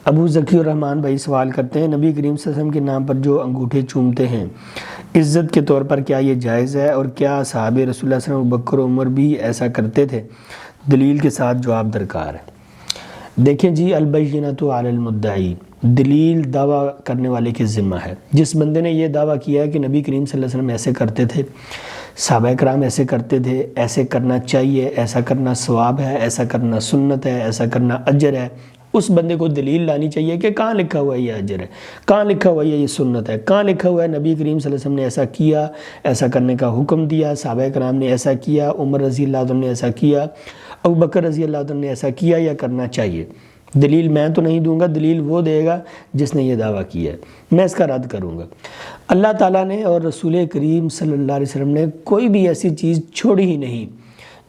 ابو ذکی الرحمن بھائی سوال کرتے ہیں، نبی کریم صلی اللہ علیہ وسلم کے نام پر جو انگوٹھے چومتے ہیں عزت کے طور پر، کیا یہ جائز ہے؟ اور کیا صحابہ رسول اللہ صلی اللہ علیہ وسلم ابوبکر و عمر بھی ایسا کرتے تھے؟ دلیل کے ساتھ جواب درکار ہے۔ دیکھیں جی، البینۃ علی المدعی، دلیل دعویٰ کرنے والے کے ذمہ ہے۔ جس بندے نے یہ دعویٰ کیا ہے کہ نبی کریم صلی اللہ علیہ وسلم ایسے کرتے تھے، صحابہ کرام ایسے کرتے تھے، ایسے کرنا چاہیے، ایسا کرنا ثواب ہے، ایسا کرنا سنت ہے، ایسا کرنا اجر ہے، اس بندے کو دلیل لانی چاہیے کہ کہاں لکھا ہوا ہے یہ اجر ہے، کہاں لکھا ہوا ہے یہ سنت ہے، کہاں لکھا ہوا ہے نبی کریم صلی اللہ علیہ وسلم نے ایسا کیا، ایسا کرنے کا حکم دیا، صحابہ کرام نے ایسا کیا، عمر رضی اللہ عنہ نے ایسا کیا، ابوبکر رضی اللہ عنہ نے ایسا کیا یا کرنا چاہیے۔ دلیل میں تو نہیں دوں گا، دلیل وہ دے گا جس نے یہ دعویٰ کیا ہے، میں اس کا رد کروں گا۔ اللہ تعالیٰ نے اور رسول کریم صلی اللہ علیہ وسلم نے کوئی بھی ایسی چیز چھوڑی ہی نہیں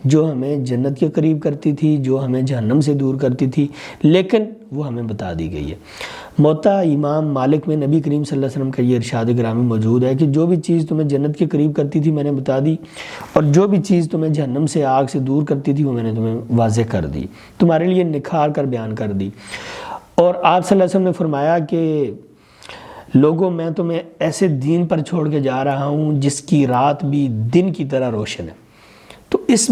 جو ہمیں جنت کے قریب کرتی تھی، جو ہمیں جہنم سے دور کرتی تھی، لیکن وہ ہمیں بتا دی گئی ہے۔ موطا امام مالک میں نبی کریم صلی اللہ علیہ وسلم کا یہ ارشاد گرامی موجود ہے کہ جو بھی چیز تمہیں جنت کے قریب کرتی تھی میں نے بتا دی، اور جو بھی چیز تمہیں جہنم سے آگ سے دور کرتی تھی وہ میں نے تمہیں واضح کر دی، تمہارے لیے نکھار کر بیان کر دی۔ اور آپ صلی اللہ علیہ وسلم نے فرمایا کہ لوگوں، میں تمہیں ایسے دین پر چھوڑ کے جا رہا ہوں جس کی رات بھی دن کی طرح روشن ہے۔ تو اس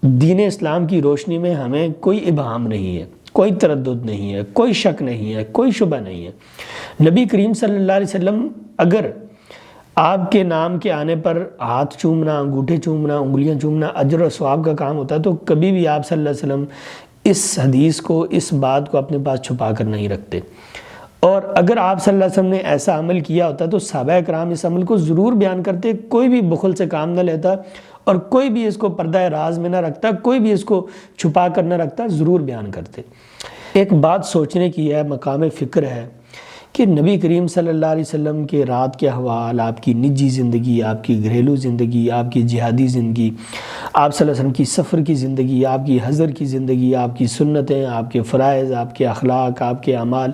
دین اسلام کی روشنی میں ہمیں کوئی ابہام نہیں ہے، کوئی تردد نہیں ہے، کوئی شک نہیں ہے، کوئی شبہ نہیں ہے۔ نبی کریم صلی اللہ علیہ وسلم اگر آپ کے نام کے آنے پر ہاتھ چومنا، انگوٹھے چومنا، انگلیاں چومنا اجر و ثواب کا کام ہوتا تو کبھی بھی آپ صلی اللہ علیہ وسلم اس حدیث کو، اس بات کو اپنے پاس چھپا کر نہیں رکھتے۔ اور اگر آپ صلی اللہ علیہ وسلم نے ایسا عمل کیا ہوتا تو صحابہ کرام اس عمل کو ضرور بیان کرتے، کوئی بھی بخل سے کام نہ لیتا اور کوئی بھی اس کو پردہ راز میں نہ رکھتا، کوئی بھی اس کو چھپا کر نہ رکھتا، ضرور بیان کرتے۔ ایک بات سوچنے کی ہے، مقام فکر ہے کہ نبی کریم صلی اللہ علیہ وسلم کے رات کے احوال، آپ کی نجی زندگی، آپ کی گھریلو زندگی، آپ کی جہادی زندگی، آپ صلی اللہ علیہ وسلم کی سفر کی زندگی، آپ کی حضر کی زندگی، آپ کی سنتیں، آپ کے فرائض، آپ کے اخلاق، آپ کے اعمال،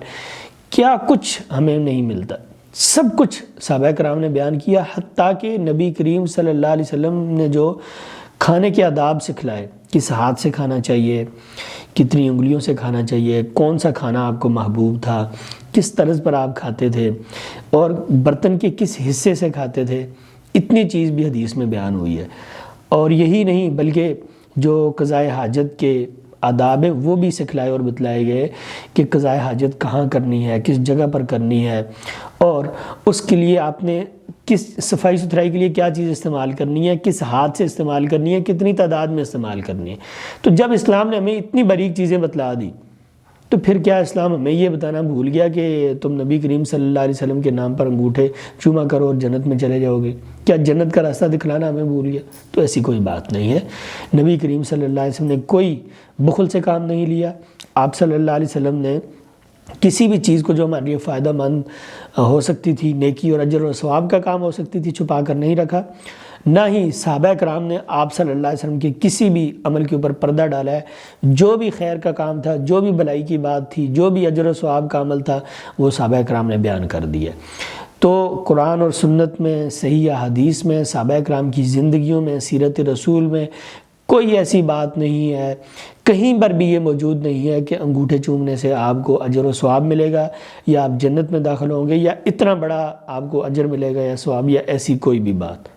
کیا کچھ ہمیں نہیں ملتا، سب کچھ صحابہ کرام نے بیان کیا۔ حتیٰ کہ نبی کریم صلی اللہ علیہ وسلم نے جو کھانے کے آداب سکھلائے، کس ہاتھ سے کھانا چاہیے، کتنی انگلیوں سے کھانا چاہیے، کون سا کھانا آپ کو محبوب تھا، کس طرز پر آپ کھاتے تھے، اور برتن کے کس حصے سے کھاتے تھے، اتنی چیز بھی حدیث میں بیان ہوئی ہے۔ اور یہی نہیں بلکہ جو قضائے حاجت کے آداب ہیں وہ بھی سکھلائے اور بتلائے گئے کہ قضائے حاجت کہاں کرنی ہے، کس جگہ پر کرنی ہے، اور اس کے لیے آپ نے کس صفائی ستھرائی کے لیے کیا چیز استعمال کرنی ہے، کس ہاتھ سے استعمال کرنی ہے، کتنی تعداد میں استعمال کرنی ہے۔ تو جب اسلام نے ہمیں اتنی باریک چیزیں بتلا دی تو پھر کیا اسلام ہمیں یہ بتانا بھول گیا کہ تم نبی کریم صلی اللہ علیہ وسلم کے نام پر انگوٹھے چوما کرو اور جنت میں چلے جاؤ گے؟ کیا جنت کا راستہ دکھلانا ہمیں بھول گیا؟ تو ایسی کوئی بات نہیں ہے۔ نبی کریم صلی اللہ علیہ وسلم نے کوئی بخل سے کام نہیں لیا۔ آپ صلی اللہ علیہ وسلم نے کسی بھی چیز کو جو ہمارے لیے فائدہ مند ہو سکتی تھی، نیکی اور اجر و ثواب کا کام ہو سکتی تھی، چھپا کر نہیں رکھا۔ نہ ہی صحابہ کرام نے آپ صلی اللہ علیہ وسلم کے کسی بھی عمل کے اوپر پردہ ڈالا ہے۔ جو بھی خیر کا کام تھا، جو بھی بھلائی کی بات تھی، جو بھی اجر و ثواب کا عمل تھا، وہ صحابہ کرام نے بیان کر دیا۔ تو قرآن اور سنت میں، صحیح حدیث میں، صحابہ کرام کی زندگیوں میں، سیرت رسول میں کوئی ایسی بات نہیں ہے، کہیں پر بھی یہ موجود نہیں ہے کہ انگوٹھے چومنے سے آپ کو اجر و ثواب ملے گا، یا آپ جنت میں داخل ہوں گے، یا اتنا بڑا آپ کو اجر ملے گا یا ثواب، یا ایسی کوئی بھی بات۔